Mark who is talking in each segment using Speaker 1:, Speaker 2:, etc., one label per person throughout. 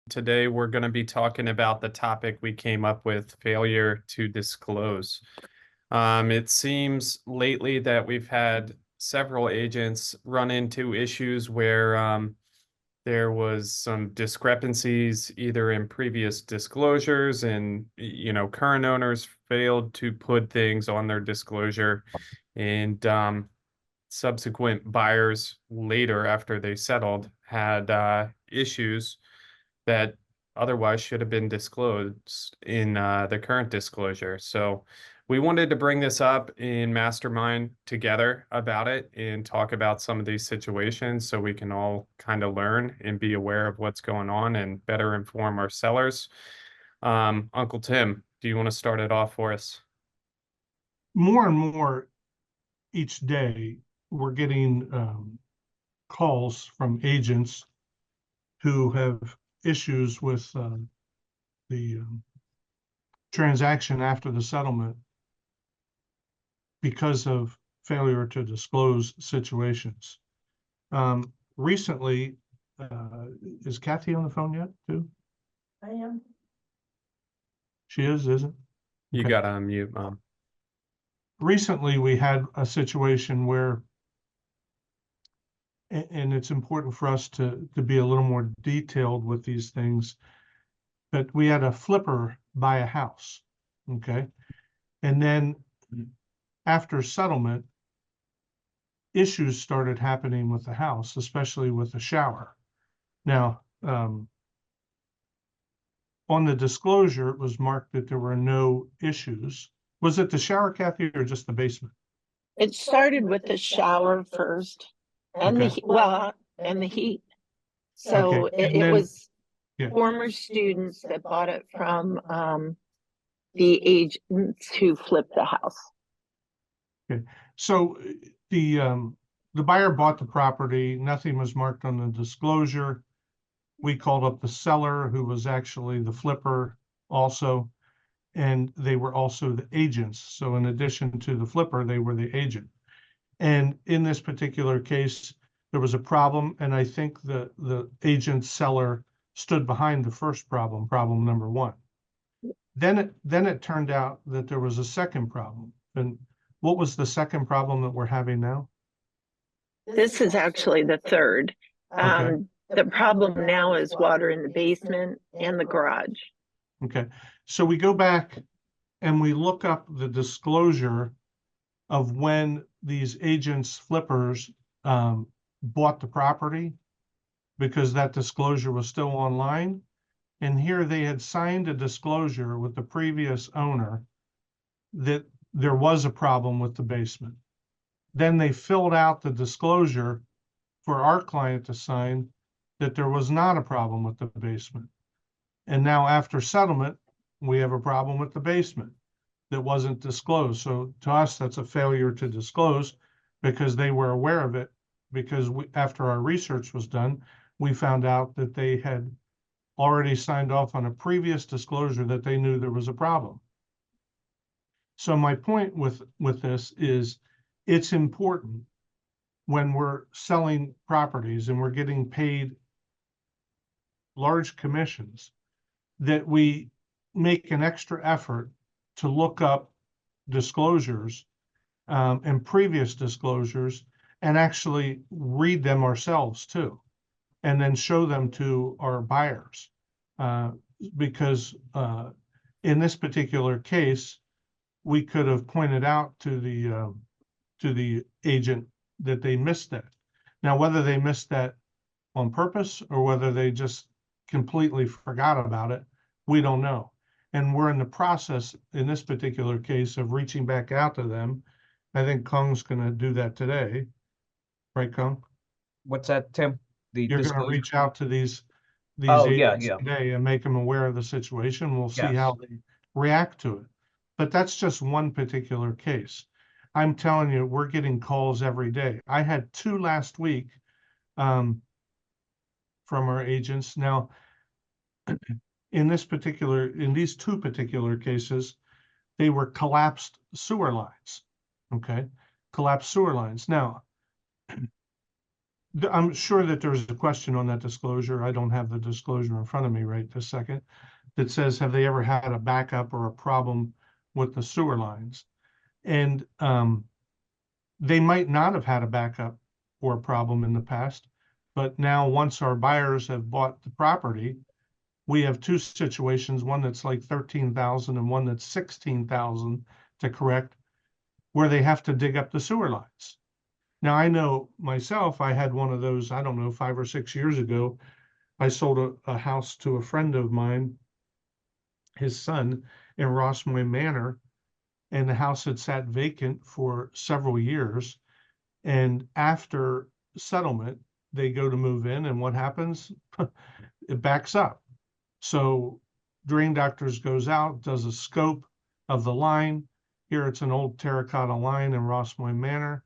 Speaker 1: Today, we're going to be talking about the topic we came up with, failure to disclose. It seems lately that we've had several agents run into issues where there was some discrepancies either in previous disclosures and, current owners failed to put things on their disclosure and subsequent buyers later after they settled had issues that otherwise should have been disclosed in the current disclosure. So we wanted to bring this up in MasterMind together about it and talk about some of these situations so we can all kind of learn and be aware of what's going on and better inform our sellers. Uncle Tim, do you want to start it off for us?
Speaker 2: More and more each day, we're getting calls from agents who have issues with the transaction after the settlement because of failure to disclose situations. Recently, is Kathy on the phone yet too?
Speaker 3: I am.
Speaker 2: She isn't?
Speaker 1: You
Speaker 2: Okay.
Speaker 1: got to unmute, Mom.
Speaker 2: Recently, we had a situation where, and it's important for us to be a little more detailed with these things, but we had a flipper buy a house, okay? And then after settlement, issues started happening with the house, especially with the shower. Now, on the disclosure, it was marked that there were no issues. Was it the shower, Kathy, or just the basement?
Speaker 3: It started with the shower first and
Speaker 2: Okay.
Speaker 3: and the heat. So
Speaker 2: Okay.
Speaker 3: it,
Speaker 2: And
Speaker 3: it
Speaker 2: then,
Speaker 3: was
Speaker 2: yeah.
Speaker 3: former students that bought it from the agents who flipped the house.
Speaker 2: Okay. So the buyer bought the property, nothing was marked on the disclosure. We called up the seller, who was actually the flipper also, and they were also the agents. So in addition to the flipper, they were the agent. And in this particular case, there was a problem, and I think the agent seller stood behind the first problem number one. Then it turned out that there was a second problem. And what was the second problem that we're having now?
Speaker 3: This is actually the third.
Speaker 2: Okay.
Speaker 3: The problem now is water in the basement and the garage.
Speaker 2: Okay. So we go back and we look up the disclosure of when these agents flippers bought the property, because that disclosure was still online. And here they had signed a disclosure with the previous owner that there was a problem with the basement. Then they filled out the disclosure for our client to sign that there was not a problem with the basement. And now after settlement, we have a problem with the basement that wasn't disclosed. So to us, that's a failure to disclose because they were aware of it, because after our research was done, we found out that they had already signed off on a previous disclosure that they knew there was a problem. So my point with this is it's important when we're selling properties and we're getting paid large commissions that we make an extra effort to look up disclosures and previous disclosures and actually read them ourselves too, and then show them to our buyers. Because in this particular case, we could have pointed out to the agent that they missed that. Now, whether they missed that on purpose or whether they just completely forgot about it, we don't know. And we're in the process, in this particular case, of reaching back out to them. I think Kong's going to do that today. Right, Kong?
Speaker 4: What's that, Tim?
Speaker 2: You're going to reach out to these
Speaker 4: Oh, yeah,
Speaker 2: agents
Speaker 4: yeah.
Speaker 2: today and make them aware of the situation. We'll see
Speaker 4: Yes.
Speaker 2: how they react to it. But that's just one particular case. I'm telling you, we're getting calls every day. I had 2 last week from our agents. Now, in these 2 particular cases, they were collapsed sewer lines. Okay, collapsed sewer lines. Now, I'm sure that there's a question on that disclosure. I don't have the disclosure in front of me right this second. That says, have they ever had a backup or a problem with the sewer lines? And they might not have had a backup or a problem in the past, but now once our buyers have bought the property, we have two situations, one that's like 13,000 and one that's 16,000 to correct, where they have to dig up the sewer lines. Now, I know myself, I had one of those, I don't know, 5 or 6 years ago. I sold a house to a friend of mine, his son, in Rossmoy Manor, and the house had sat vacant for several years. And after settlement, they go to move in, and what happens? It backs up. So Drain Doctors goes out, does a scope of the line. Here it's an old terracotta line in Rossmoy Manor,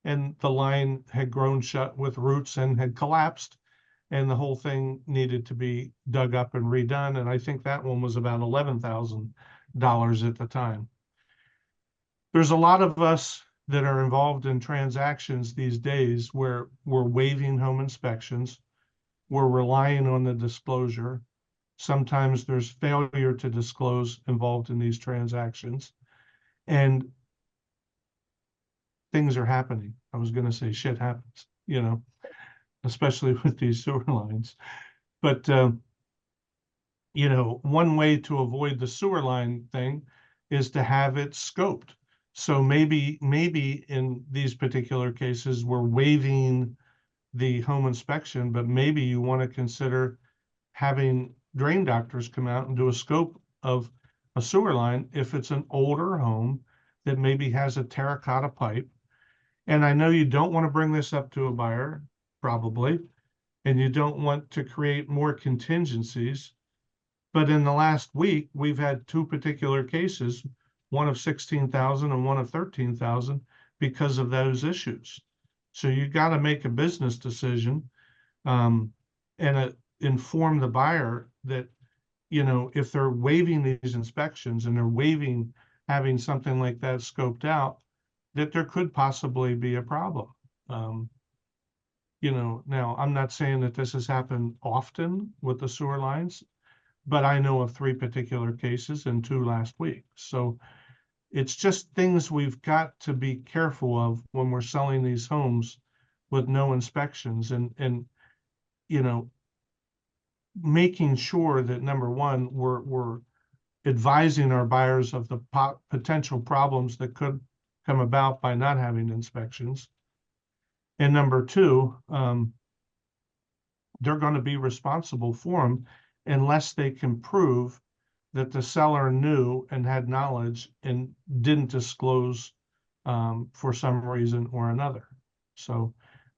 Speaker 2: and the line had grown shut with roots and had collapsed, and the whole thing needed to be dug up and redone. And I think that one was about $11,000 at the time. There's a lot of us that are involved in transactions these days where we're waiving home inspections, we're relying on the disclosure. Sometimes there's failure to disclose involved in these transactions, and things are happening. I was going to say shit happens, especially with these sewer lines. But, one way to avoid the sewer line thing is to have it scoped. So maybe in these particular cases, we're waiving the home inspection, but maybe you want to consider having Drain Doctors come out and do a scope of a sewer line if it's an older home that maybe has a terracotta pipe. And I know you don't want to bring this up to a buyer, probably, and you don't want to create more contingencies. But in the last week, we've had two particular cases, one of 16,000 and one of 13,000, because of those issues. So you got to make a business decision and inform the buyer that, if they're waiving these inspections and they're waiving having something like that scoped out, that there could possibly be a problem. Now I'm not saying that this has happened often with the sewer lines, but I know of 3 particular cases and 2 last week. So it's just things we've got to be careful of when we're selling these homes with no inspections, and making sure that, number one, we're advising our buyers of the potential problems that could come about by not having inspections. And number two, they're going to be responsible for them unless they can prove that the seller knew and had knowledge and didn't disclose for some reason or another. So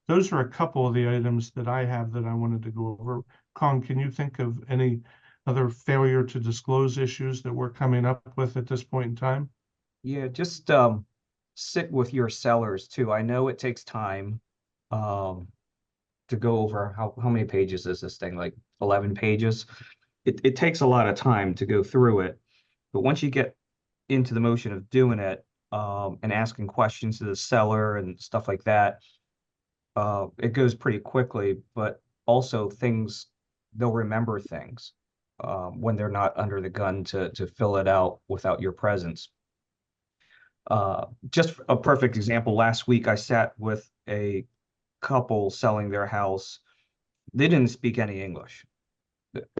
Speaker 2: those are a couple of the items that I have that I wanted to go over. Con, can you think of any other failure to disclose issues that we're coming up with at this point in time?
Speaker 4: Yeah, just sit with your sellers too. I know it takes time to go over how many pages is this thing, like 11 pages. It takes a lot of time to go through it, but once you get into the motion of doing it and asking questions to the seller and stuff like that, it goes pretty quickly. But also they'll remember things when they're not under the gun to fill it out without your presence. Just a perfect example, last week I sat with a couple selling their house. They didn't speak any English.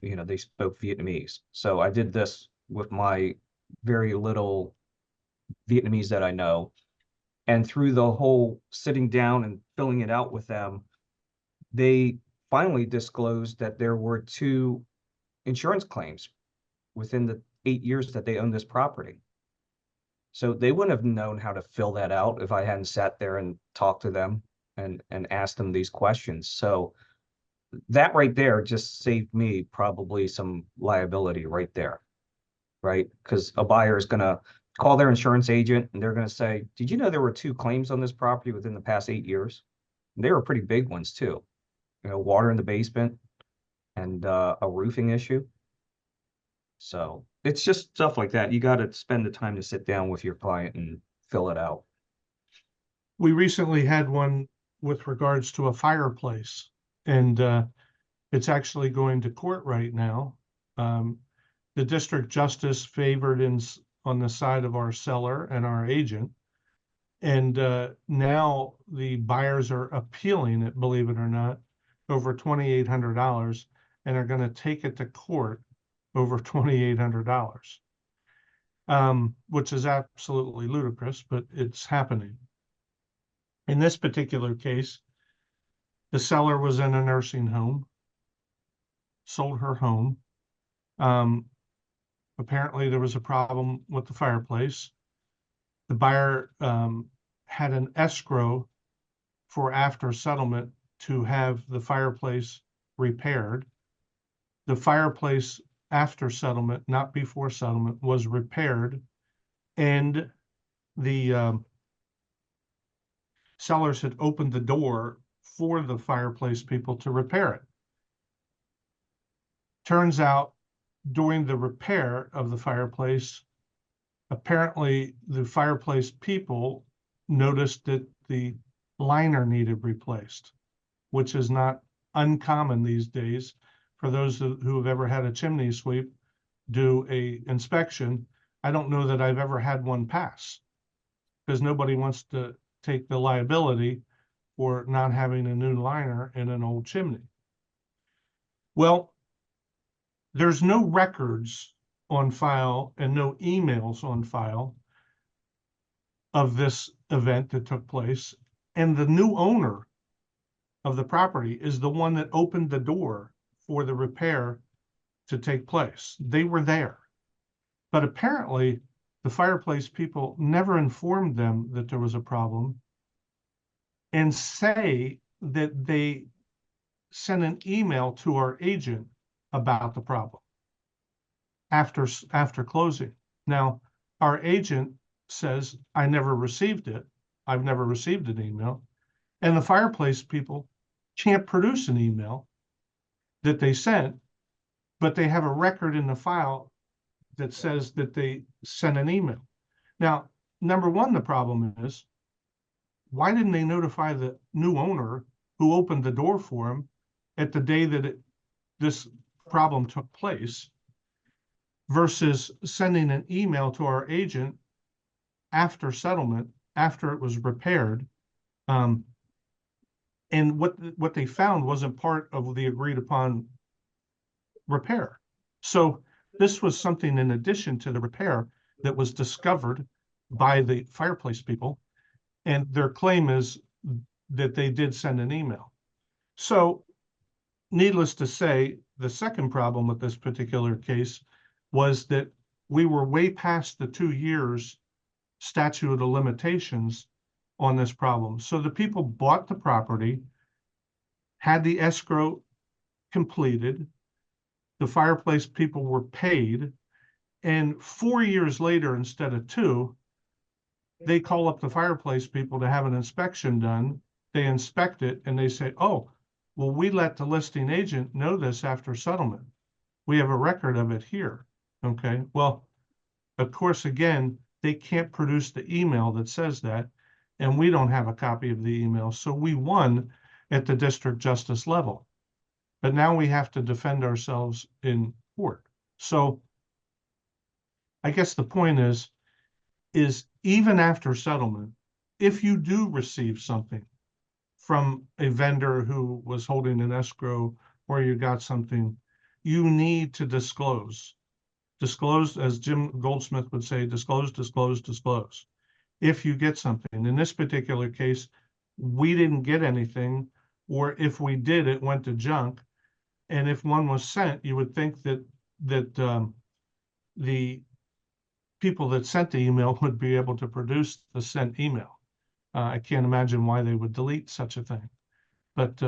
Speaker 4: They spoke Vietnamese. So I did this with my very little Vietnamese that I know. And through the whole sitting down and filling it out with them, they finally disclosed that there were 2 insurance claims within the 8 years that they owned this property. So they wouldn't have known how to fill that out if I hadn't sat there and talked to them and asked them these questions. So that right there just saved me probably some liability right there, right? Because a buyer is going to call their insurance agent and they're going to say, did you know there were 2 claims on this property within the past 8 years? And they were pretty big ones too. Water in the basement and a roofing issue. So it's just stuff like that. You got to spend the time to sit down with your client and fill it out.
Speaker 2: We recently had one with regards to a fireplace. And it's actually going to court right now. The district justice favored on the side of our seller and our agent. And now the buyers are appealing it, believe it or not, over $2,800, and are going to take it to court over $2,800, which is absolutely ludicrous, but it's happening. In this particular case, the seller was in a nursing home, sold her home. Apparently, there was a problem with the fireplace. The buyer had an escrow for after settlement to have the fireplace repaired. The fireplace after settlement, not before settlement, was repaired, and the sellers had opened the door for the fireplace people to repair it. Turns out, during the repair of the fireplace, apparently the fireplace people noticed that the liner needed replaced, which is not uncommon these days. For those who have ever had a chimney sweep do a inspection, I don't know that I've ever had one pass, because nobody wants to take the liability for not having a new liner in an old chimney. Well, there's no records on file and no emails on file of this event that took place. And the new owner of the property is the one that opened the door for the repair to take place. They were there. But apparently, the fireplace people never informed them that there was a problem, and say that they sent an email to our agent about the problem after closing. Now, our agent says, I never received it. I've never received an email. And the fireplace people can't produce an email that they sent, but they have a record in the file that says that they sent an email. Now, number one, the problem is, why didn't they notify the new owner who opened the door for them at the day that this problem took place, versus sending an email to our agent after settlement, after it was repaired? And what they found wasn't part of the agreed upon repair. So this was something in addition to the repair that was discovered by the fireplace people, and their claim is that they did send an email. So needless to say, the second problem with this particular case was that we were way past the 2 years statute of limitations on this problem. So the people bought the property, had the escrow completed, the fireplace people were paid, and 4 years later, instead of 2, they call up the fireplace people to have an inspection done. They inspect it and they say, oh, well, we let the listing agent know this after settlement. We have a record of it here. Okay, well, of course, again, they can't produce the email that says that, and we don't have a copy of the email. So we won at the district justice level. But now we have to defend ourselves in court. So I guess the point is even after settlement, if you do receive something from a vendor who was holding an escrow, or you got something, you need to disclose. Disclose, as Jim Goldsmith would say, disclose, disclose, disclose. If you get something. In this particular case, we didn't get anything, or if we did, it went to junk. And if one was sent, you would think that the people that sent the email would be able to produce the sent email. I can't imagine why they would delete such a thing. But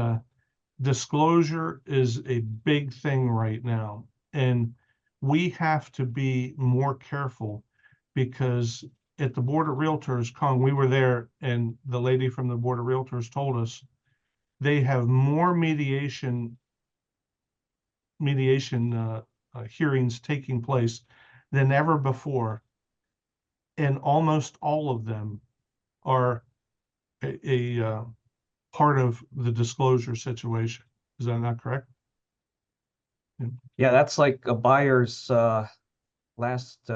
Speaker 2: disclosure is a big thing right now. And we have to be more careful, because at the Board of Realtors, Kong, we were there, and the lady from the Board of Realtors told us they have more mediation hearings taking place than ever before, and almost all of them are a part of the disclosure situation. Is that not correct?
Speaker 4: Yeah, that's like a buyer's last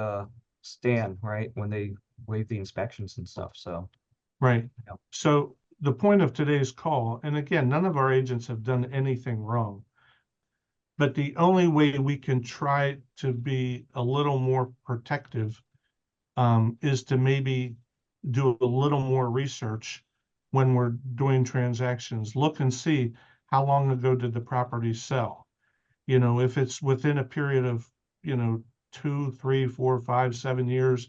Speaker 4: stand, right? When they waive the inspections and stuff. So
Speaker 2: Right.
Speaker 4: Yep.
Speaker 2: So the point of today's call, and again, none of our agents have done anything wrong, but the only way we can try to be a little more protective is to maybe do a little more research when we're doing transactions. Look and see how long ago did the property sell. You know, if it's within a period of, 2, 3, 4, 5, 7 years,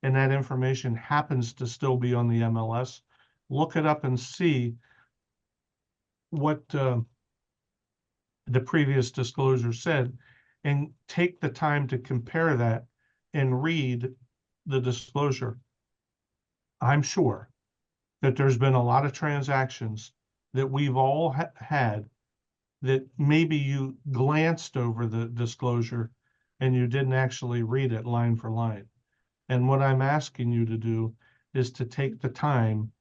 Speaker 2: and that information happens to still be on the MLS, look it up and see what the previous disclosure said, and take the time to compare that and read the disclosure. I'm sure that there's been a lot of transactions that we've all had that maybe you glanced over the disclosure and you didn't actually read it line for line. And what I'm asking you to do is to take the time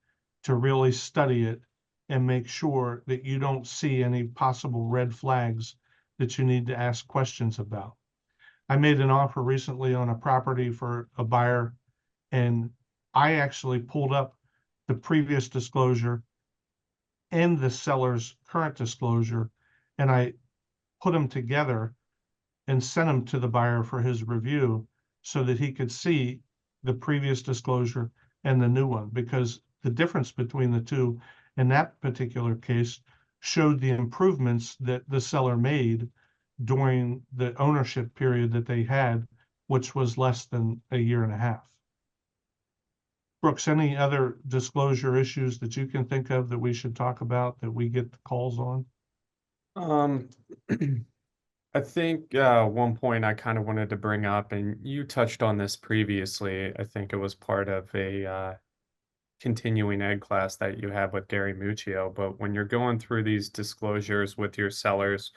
Speaker 2: to really study it and make sure that you don't see any possible red flags that you need to ask questions about. I made an offer recently on a property for a buyer, and I actually pulled up the previous disclosure and the seller's current disclosure, and I put them together and sent them to the buyer for his review so that he could see the previous disclosure and the new one, because the difference between the two in that particular case showed the improvements that the seller made during the ownership period that they had, which was less than a year and a half. Brooks, any other disclosure issues that you can think of that we should talk about that we get the calls on?
Speaker 1: I think one point I kind of wanted to bring up, and you touched on this previously. I think it was part of a continuing ed class that you have with Gary Muccio. But when you're going through these disclosures with your sellers,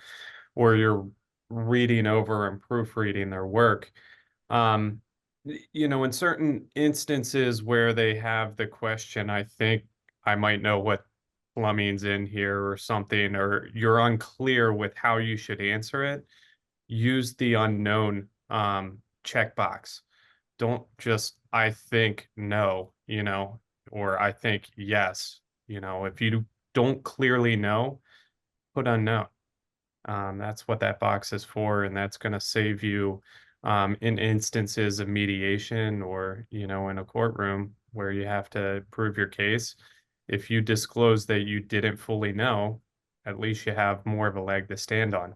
Speaker 1: or you're reading over and proofreading their work, in certain instances where they have the question, I think I might know what plumbing's in here or something, or you're unclear with how you should answer it, use the unknown checkbox. Don't just, I think no, or I think yes. If you don't clearly know, put unknown. That's what that box is for, and that's going to save you in instances of mediation or, in a courtroom where you have to prove your case. If you disclose that you didn't fully know, at least you have more of a leg to stand on.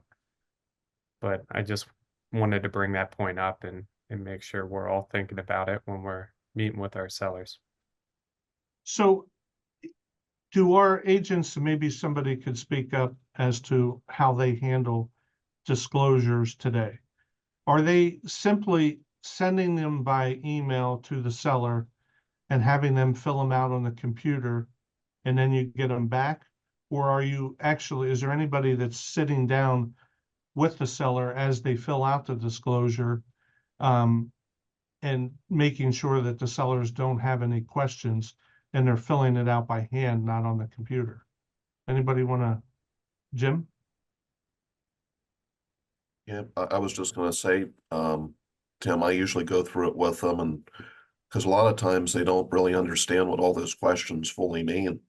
Speaker 1: But I just wanted to bring that point up and make sure we're all thinking about it when we're meeting with our sellers.
Speaker 2: So do our agents, maybe somebody could speak up as to how they handle disclosures today? Are they simply sending them by email to the seller and having them fill them out on the computer and then you get them back? Or are you actually, is there anybody that's sitting down with the seller as they fill out the disclosure and making sure that the sellers don't have any questions and they're filling it out by hand, not on the computer? Anybody want to, Jim?
Speaker 5: Yeah, I was just gonna say, Tim, I usually go through it with them, and because a lot of times they don't really understand what all those questions fully mean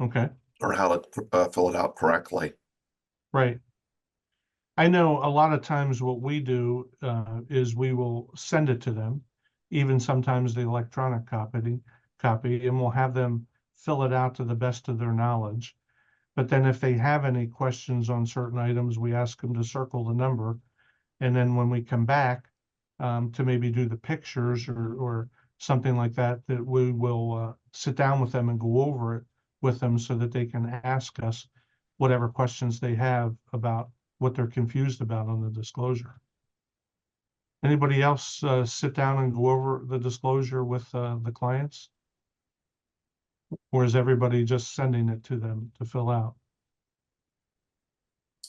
Speaker 2: Okay,
Speaker 5: or how to fill it out correctly.
Speaker 2: right. I know a lot of times what we do is we will send it to them, even sometimes the electronic copy, and we'll have them fill it out to the best of their knowledge. But then if they have any questions on certain items, we ask them to circle the number. And then when we come back to maybe do the pictures or something like that, that we will sit down with them and go over it with them so that they can ask us whatever questions they have about what they're confused about on the disclosure. Anybody else sit down and go over the disclosure with the clients? Or is everybody just sending it to them to fill out?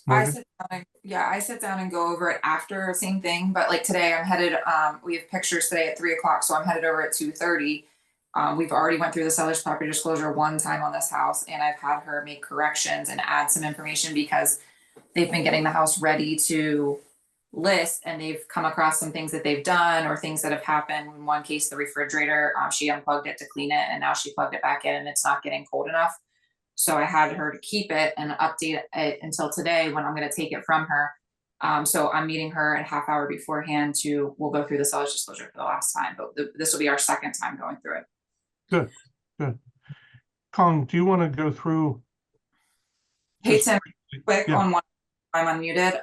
Speaker 2: Morgan?
Speaker 6: I sit down and go over it after, same thing, but like today I'm headed, we have pictures today at 3 o'clock, so I'm headed over at 2:30. We've already went through the seller's property disclosure one time on this house, and I've had her make corrections and add some information because they've been getting the house ready to list, and they've come across some things that they've done or things that have happened. In one case, the refrigerator, she unplugged it to clean it, and now she plugged it back in and it's not getting cold enough. So I had her to keep it and update it until today when I'm gonna take it from her. So I'm meeting her a half hour beforehand we'll go through the seller's disclosure for the last time, but this will be our second time going through it.
Speaker 2: Good, good. Kong, do you want to go through?
Speaker 6: Hey,
Speaker 2: just-
Speaker 6: Tim, quick
Speaker 2: Yeah.
Speaker 6: on one, I'm unmuted.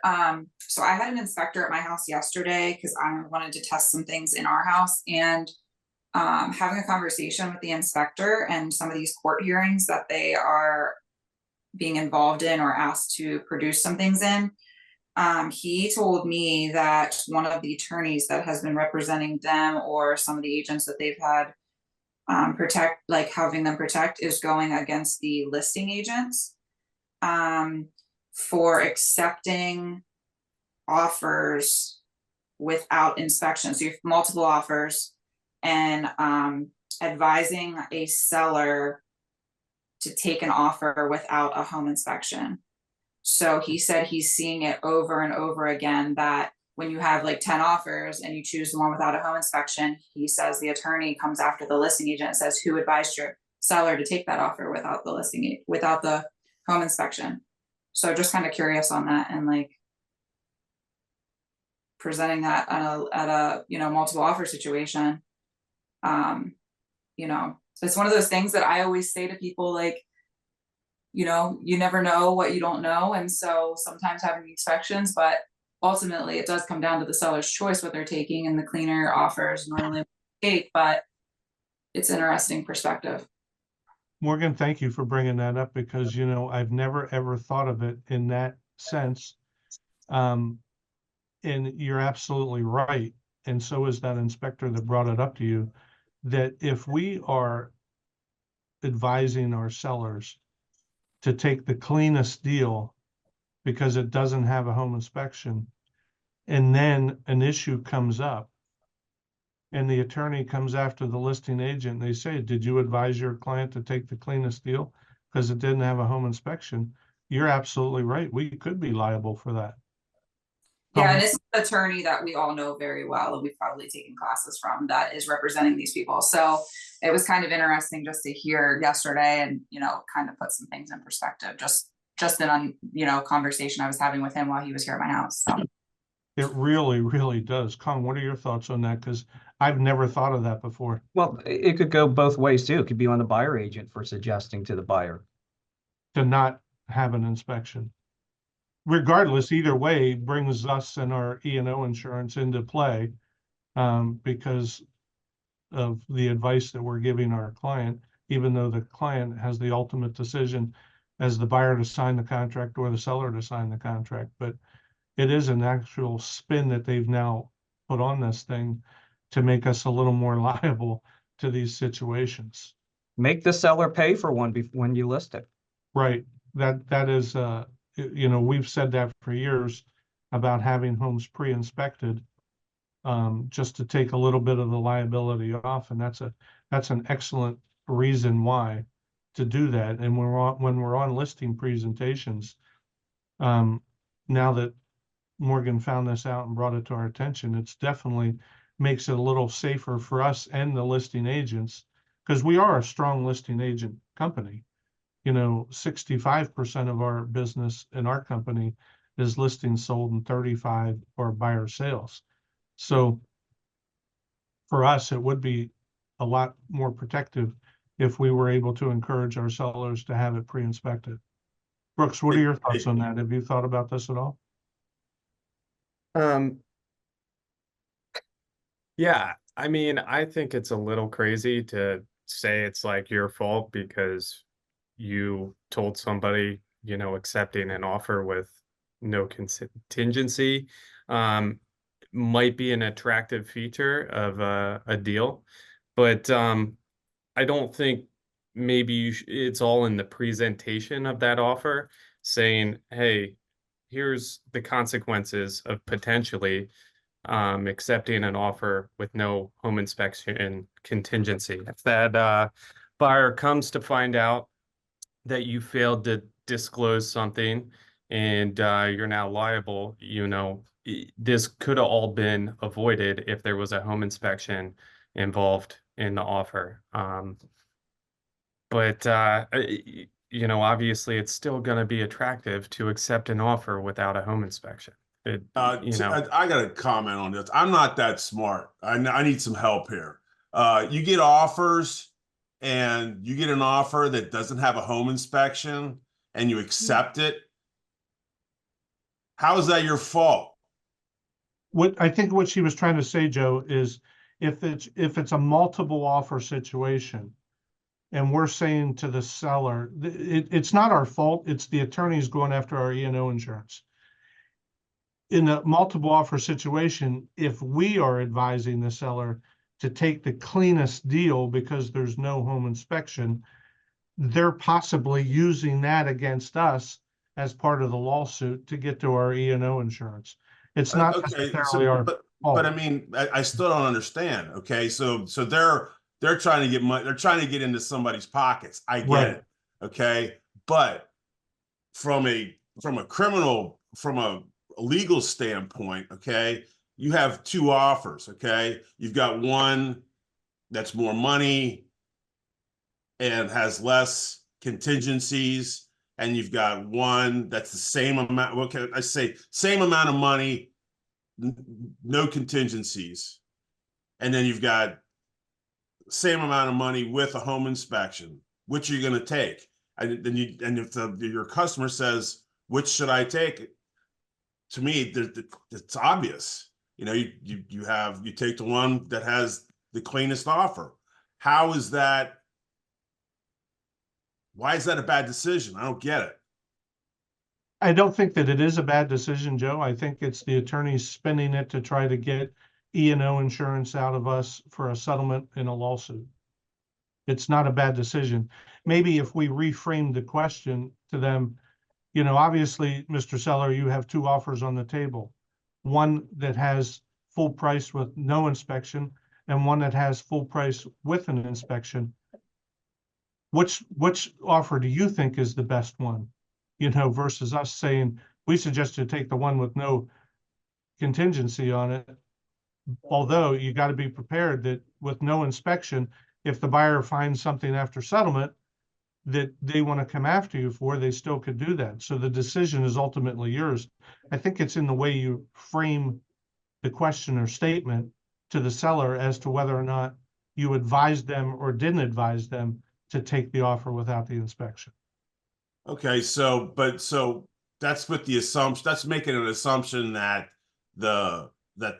Speaker 6: So I had an inspector at my house yesterday because I wanted to test some things in our house, and having a conversation with the inspector and some of these court hearings that they are being involved in or asked to produce some things in. He told me that one of the attorneys that has been representing them or some of the agents that they've had having them protect is going against the listing agents for accepting offers without inspection. So you have multiple offers and advising a seller to take an offer without a home inspection. So he said he's seeing it over and over again that when you have like 10 offers and you choose the one without a home inspection, he says the attorney comes after the listing agent and says, who advised your seller to take that offer without the home inspection? So just kind of curious on that, and like presenting that at a multiple offer situation. It's one of those things that I always say to people, like, you never know what you don't know. And so sometimes having inspections, but ultimately it does come down to the seller's choice what they're taking, and the cleaner offers normally take, but it's interesting perspective.
Speaker 2: Morgan, thank you for bringing that up because, I've never ever thought of it in that sense. And you're absolutely right. And so is that inspector that brought it up to you, that if we are advising our sellers to take the cleanest deal because it doesn't have a home inspection, and then an issue comes up and the attorney comes after the listing agent, they say, did you advise your client to take the cleanest deal because it didn't have a home inspection? You're absolutely right. We could be liable for that.
Speaker 6: Yeah, and it's an attorney that we all know very well, and we've probably taken classes from, that is representing these people. So it was kind of interesting just to hear yesterday and, kind of put some things in perspective, just in conversation I was having with him while he was here at my house. So
Speaker 2: It really, really does. Kong, what are your thoughts on that? Because I've never thought of that before.
Speaker 4: Well, it could go both ways too. It could be on the buyer agent for suggesting to the buyer.
Speaker 2: To not have an inspection. Regardless, either way brings us and our E&O insurance into play because of the advice that we're giving our client, even though the client has the ultimate decision as the buyer to sign the contract or the seller to sign the contract. But it is an actual spin that they've now put on this thing to make us a little more liable to these situations.
Speaker 4: Make the seller pay for one when you list it.
Speaker 2: Right. That is, we've said that for years about having homes pre-inspected, just to take a little bit of the liability off, and that's an excellent reason why to do that. And when we're on listing presentations, now that Morgan found this out and brought it to our attention, it's definitely makes it a little safer for us and the listing agents, because we are a strong listing agent company. 65% of our business in our company is listings sold and 35 are buyer sales. So for us, it would be a lot more protective if we were able to encourage our sellers to have it pre-inspected. Brooks, what are your thoughts on that? Have you thought about this at all?
Speaker 1: Yeah, I mean, I think it's a little crazy to say it's like your fault because you told somebody, accepting an offer with no contingency might be an attractive feature of a deal, but I don't think maybe it's all in the presentation of that offer, saying, hey, here's the consequences of potentially accepting an offer with no home inspection contingency. If that buyer comes to find out that you failed to disclose something and you're now liable, this could have all been avoided if there was a home inspection involved in the offer. But obviously it's still going to be attractive to accept an offer without a home inspection. I
Speaker 7: got a comment on this. I'm not that smart. I need some help here. You get offers and you get an offer that doesn't have a home inspection and you accept it. How is that your fault?
Speaker 2: I think what she was trying to say, Joe, is if it's a multiple offer situation and we're saying to the seller, it's not our fault, it's the attorneys going after our E&O insurance. In a multiple offer situation, if we are advising the seller to take the cleanest deal because there's no home inspection, they're possibly using that against us as part of the lawsuit to get to our E&O insurance. It's not necessarily our fault.
Speaker 7: But I mean, I still don't understand. Okay, so they're trying to get money. They're trying to get into somebody's pockets. I get it. Okay, but from a legal standpoint, okay, you have two offers. Okay, you've got one that's more money and has less contingencies, and you've got one that's the same amount. What can I say? Same amount of money, no contingencies, and then you've got same amount of money with a home inspection. Which are you going to take? And if your customer says, "Which should I take?" To me, it's obvious. You take the one that has the cleanest offer. How is that? Why is that a bad decision? I don't get it.
Speaker 2: I don't think that it is a bad decision, Joe. I think it's the attorneys spending it to try to get E&O insurance out of us for a settlement in a lawsuit. It's not a bad decision. Maybe if we reframe the question to them, obviously, Mr. Seller, you have two offers on the table. One that has full price with no inspection and one that has full price with an inspection. Which offer do you think is the best one? Versus us saying, we suggest you take the one with no contingency on it. Although you got to be prepared that with no inspection, if the buyer finds something after settlement that they want to come after you for, they still could do that. So the decision is ultimately yours. I think it's in the way you frame the question or statement to the seller as to whether or not you advised them or didn't advise them to take the offer without the inspection.
Speaker 7: Okay, so that's with the assumption, that's making an assumption that the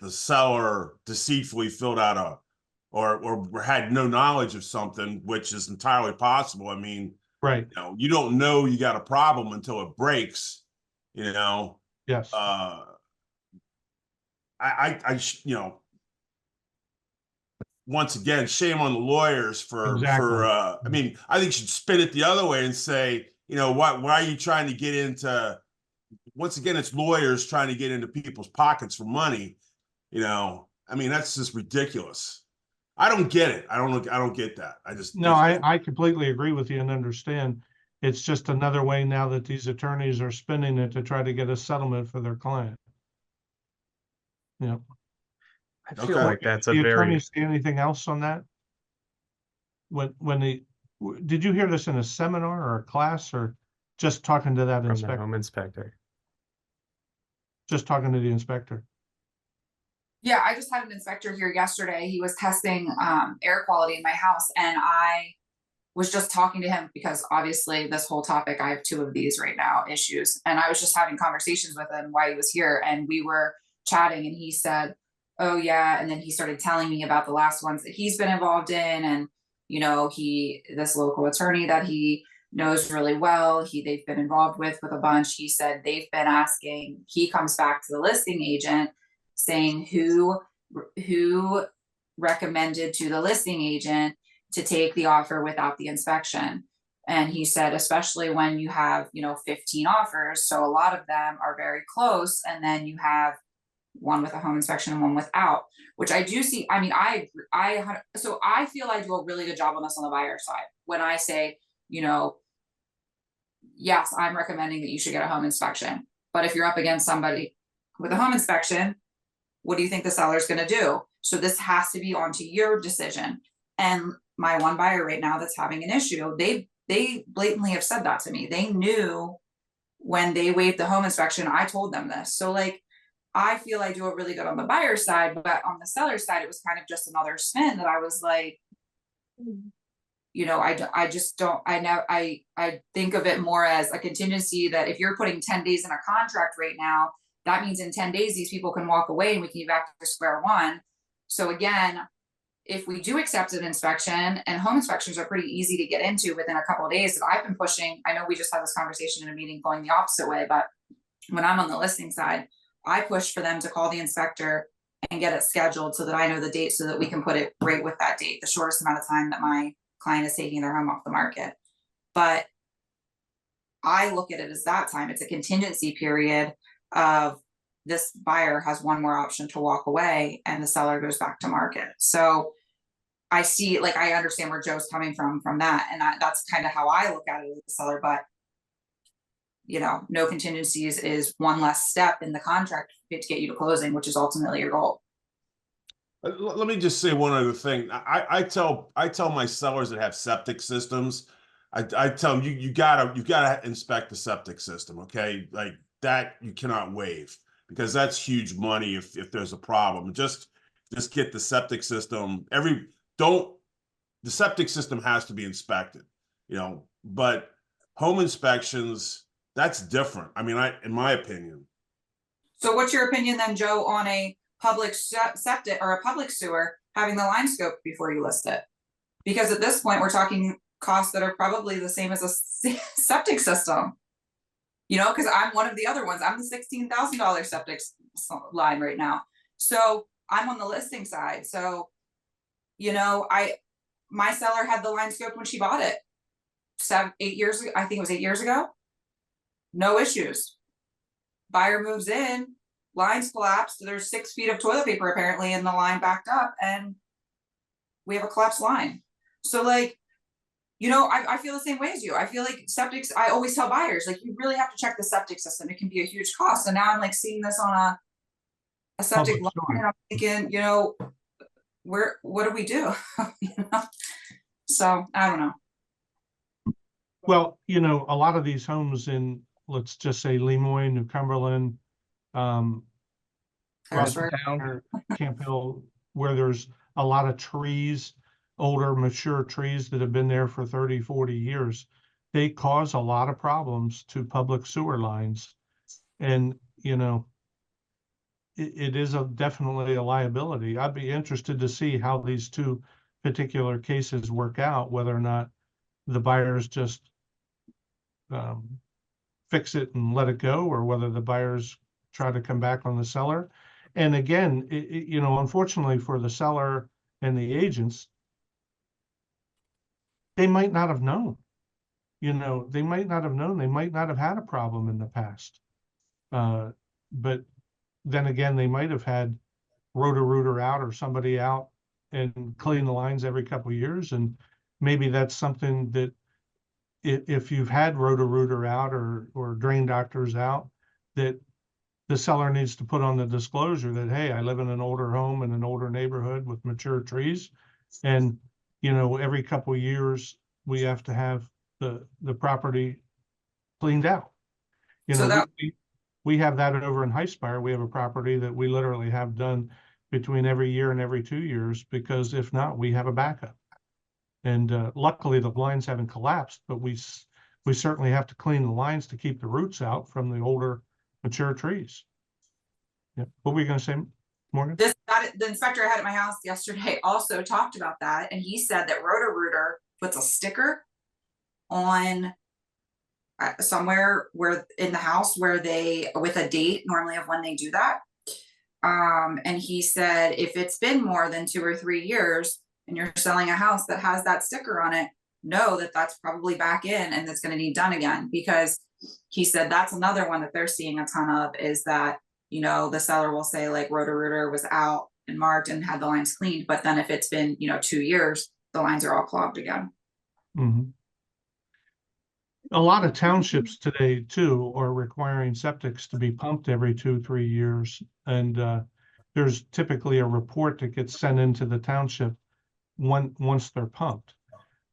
Speaker 7: seller deceitfully filled out or had no knowledge of something, which is entirely possible. I mean,
Speaker 2: right.
Speaker 7: You don't know you got a problem until it breaks,
Speaker 2: Yes.
Speaker 7: Once again, shame on the lawyers for I mean, I think you should spin it the other way and say, why are you trying to get into, once again, it's lawyers trying to get into people's pockets for money. I mean, that's just ridiculous. I don't get it. I don't get that.
Speaker 2: I completely agree with you and understand. It's just another way now that these attorneys are spinning it to try to get a settlement for their client.
Speaker 1: I feel like that's
Speaker 2: the attorneys say anything else on that? Did you hear this in a seminar or a class or just talking to that
Speaker 1: from
Speaker 2: inspector?
Speaker 1: The home inspector.
Speaker 2: Just talking to the inspector.
Speaker 6: Yeah, I just had an inspector here yesterday. He was testing air quality in my house, and I was just talking to him because obviously this whole topic, I have two of these right now, issues, and I was just having conversations with him while he was here, and we were chatting, and he said, "Oh yeah," and then he started telling me about the last ones that he's been involved in, and this local attorney that he knows really well, they've been involved with a bunch. He said they've been asking, he comes back to the listing agent saying who recommended to the listing agent to take the offer without the inspection. And he said, especially when you have, 15 offers, so a lot of them are very close, and then you have one with a home inspection and one without, which I do see. I mean, so I feel I do a really good job on this on the buyer side when I say, you know, yes, I'm recommending that you should get a home inspection. But if you're up against somebody with a home inspection, what do you think the seller's going to do? So this has to be onto your decision. And my one buyer right now that's having an issue, they blatantly have said that to me. They knew when they waived the home inspection, I told them this. So like, I feel I do it really good on the buyer side, but on the seller side, it was kind of just another spin that I was like, you know, I just don't, I think of it more as a contingency that if you're putting 10 days in a contract right now, that means in 10 days, these people can walk away and we can get back to square one. So again, if we do accept an inspection, and home inspections are pretty easy to get into within a couple of days, that I've been pushing. I know we just had this conversation in a meeting going the opposite way, but when I'm on the listing side, I push for them to call the inspector and get it scheduled so that I know the date, so that we can put it right with that date, the shortest amount of time that my client is taking their home off the market. But I look at it as that time, it's a contingency period of this buyer has one more option to walk away and the seller goes back to market. So I see, like, I understand where Joe's coming from that. And that's kind of how I look at it as a seller, but you know, no contingencies is one less step in the contract to get you to closing, which is ultimately your goal.
Speaker 7: Let me just say one other thing. I tell my sellers that have septic systems, I tell them you gotta inspect the septic system, okay? Like that you cannot waive, because that's huge money if there's a problem. Just get the septic system. The septic system has to be inspected, you know, but home inspections, that's different. I mean, in my opinion.
Speaker 6: So what's your opinion then, Joe, on a public septic or a public sewer having the line scope before you list it? Because at this point, we're talking costs that are probably the same as a septic system. You know, because I'm one of the other ones. I'm the $16,000 septic line right now. So I'm on the listing side. So, you know, my seller had the line scope when she bought it 8 years ago. I think it was 8 years ago. No issues. Buyer moves in, lines collapsed. There's 6 feet of toilet paper apparently in the line backed up, and we have a collapsed line. So like, you know, I feel the same way as you. I feel like septics, I always tell buyers, like, you really have to check the septic system. It can be a huge cost. And now I'm like seeing this on a septic line, and I'm thinking, you know, what do we do? You know? So I don't know.
Speaker 2: Well, you know, a lot of these homes in, let's just say Lemoyne, New Cumberland,
Speaker 6: Harrisburg.
Speaker 2: Camp Hill, where there's a lot of trees, older, mature trees that have been there for 30, 40 years, they cause a lot of problems to public sewer lines. And, you know, it is definitely a liability. I'd be interested to see how these two particular cases work out, whether or not the buyers just fix it and let it go, or whether the buyers try to come back on the seller. And again, you know, unfortunately for the seller and the agents, they might not have known. You know, they might not have known. They might not have had a problem in the past. But then again, they might have had Roto-Rooter out or somebody out and clean the lines every couple of years. And maybe that's something that if you've had Roto-Rooter out or drain doctors out, that the seller needs to put on the disclosure that, hey, I live in an older home in an older neighborhood with mature trees. And, you know, every couple of years, we have to have the property cleaned out. You
Speaker 6: So
Speaker 2: know, we have that over in Highspire. We have a property that we literally have done between every year and every 2 years, because if not, we have a backup. And luckily the lines haven't collapsed, but we certainly have to clean the lines to keep the roots out from the older mature trees. Yeah. What were you going to say, Morgan?
Speaker 6: The inspector I had at my house yesterday also talked about that, and he said that Roto-Rooter puts a sticker on somewhere where in the house where they, with a date normally of when they do that. And he said if it's been more than 2 or 3 years and you're selling a house that has that sticker on it, know that that's probably back in and it's going to need done again, because he said that's another one that they're seeing a ton of, is that, you know, the seller will say like Roto-Rooter was out and marked and had the lines cleaned, but then if it's been, you know, 2 years, the lines are all clogged again.
Speaker 2: Mhm. A lot of townships today too are requiring septics to be pumped every 2, 3 years. And there's typically a report that gets sent into the township once they're pumped.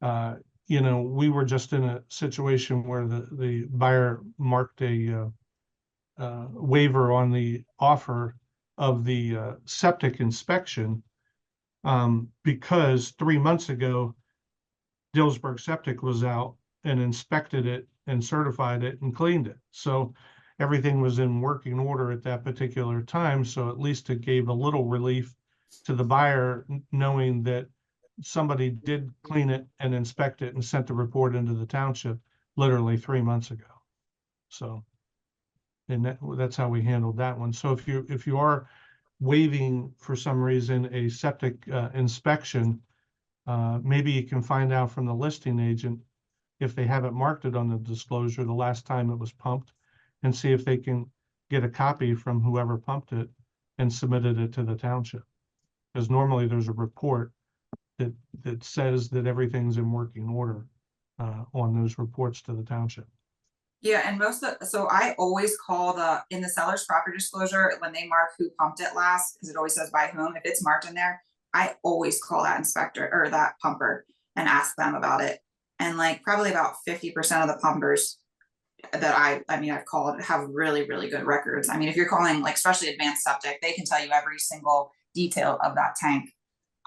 Speaker 2: You know, we were just in a situation where the buyer marked a waiver on the offer of the septic inspection because 3 months ago, Dillsburg Septic was out and inspected it and certified it and cleaned it. So everything was in working order at that particular time. So at least it gave a little relief to the buyer, knowing that somebody did clean it and inspect it and sent the report into the township literally 3 months ago. So, and that's how we handled that one. So if you are waiving for some reason a septic inspection, maybe you can find out from the listing agent if they haven't marked it on the disclosure the last time it was pumped, and see if they can get a copy from whoever pumped it and submitted it to the township. Because normally there's a report that says that everything's in working order on those reports to the township.
Speaker 6: Yeah, and so I always call in the seller's property disclosure, when they mark who pumped it last, because it always says by whom, if it's marked in there, I always call that inspector or that pumper and ask them about it. And like probably about 50% of the pumpers that I've called have really, really good records. I mean, if you're calling like especially advanced septic, they can tell you every single detail of that tank.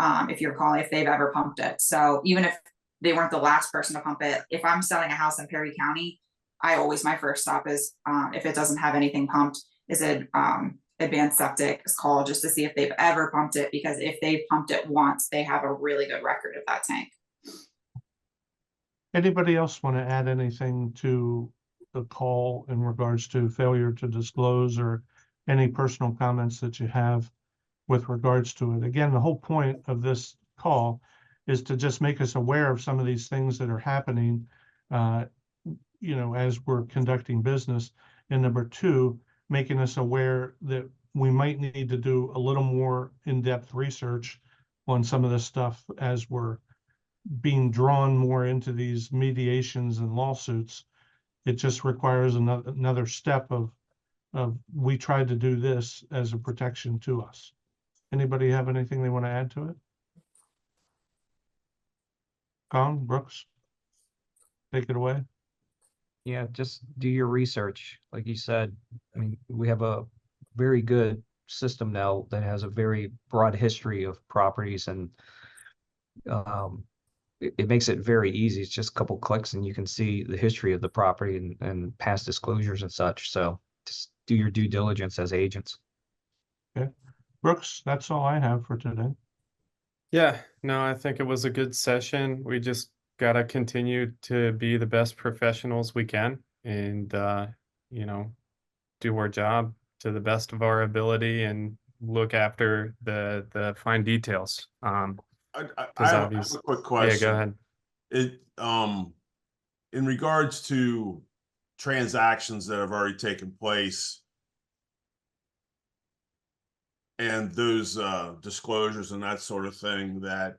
Speaker 6: If they've ever pumped it. So even if they weren't the last person to pump it, if I'm selling a house in Perry County, my first stop is, if it doesn't have anything pumped, is it advanced septic is called just to see if they've ever pumped it, because if they've pumped it once, they have a really good record of that tank.
Speaker 2: Anybody else want to add anything to the call in regards to failure to disclose, or any personal comments that you have with regards to it? Again, the whole point of this call is to just make us aware of some of these things that are happening, you know, as we're conducting business. And number two, making us aware that we might need to do a little more in-depth research on some of this stuff as we're being drawn more into these mediations and lawsuits. It just requires another step of we tried to do this as a protection to us. Anybody have anything they want to add to it? Colin, Brooks, take it away.
Speaker 4: Yeah, just do your research. Like you said, I mean, we have a very good system now that has a very broad history of properties, and it makes it very easy. It's just a couple clicks and you can see the history of the property and past disclosures and such. So just do your due diligence as agents.
Speaker 2: Okay, Brooks, that's all I have for today.
Speaker 1: Yeah, no, I think it was a good session. We just gotta continue to be the best professionals we can, and you know, do our job to the best of our ability and look after the fine details.
Speaker 7: I
Speaker 1: Because
Speaker 7: have a
Speaker 1: obviously,
Speaker 7: quick
Speaker 1: yeah,
Speaker 7: question.
Speaker 1: go ahead.
Speaker 7: It, in regards to transactions that have already taken place and those disclosures and that sort of thing that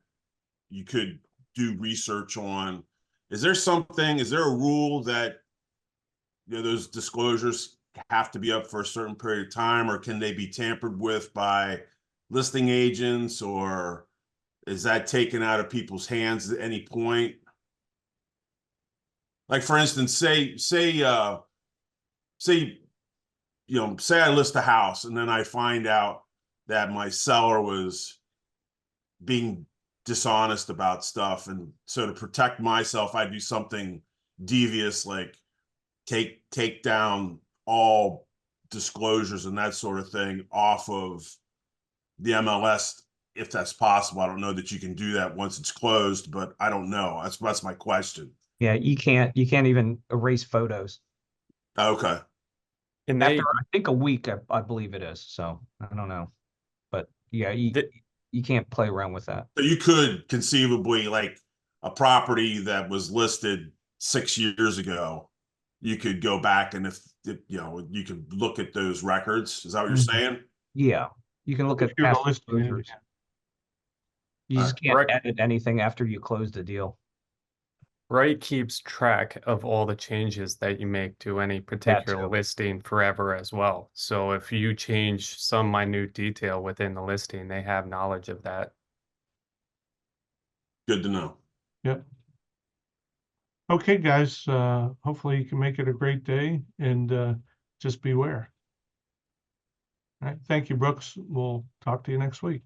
Speaker 7: you could do research on, is there a rule that, you know, those disclosures have to be up for a certain period of time, or can they be tampered with by listing agents, or is that taken out of people's hands at any point? Like, for instance, say, you know, say I list a house and then I find out that my seller was being dishonest about stuff. And so to protect myself, I do something devious, like take down all disclosures and that sort of thing off of the MLS, if that's possible. I don't know that you can do that once it's closed, but I don't know. That's my question.
Speaker 4: Yeah, you can't even erase photos.
Speaker 7: Okay.
Speaker 1: And
Speaker 4: After, I think, a week, I believe it is. So I don't know. But yeah, you can't play around with that.
Speaker 7: So you could conceivably, like a property that was listed 6 years ago, you could go back and if you know, you could look at those records. Is that what you're
Speaker 2: Mhm.
Speaker 7: saying?
Speaker 4: Yeah, you can look at
Speaker 2: Review the
Speaker 4: past
Speaker 2: listing,
Speaker 4: disclosures. You just can't
Speaker 1: Right.
Speaker 4: edit anything after you close the deal.
Speaker 1: Right keeps track of all the changes that you make to any particular
Speaker 4: too.
Speaker 1: listing forever as well. So if you change some minute detail within the listing, they have knowledge of that.
Speaker 7: Good to know.
Speaker 2: Yep. Okay, guys, hopefully you can make it a great day and just beware. All right, thank you, Brooks. We'll talk to you next week.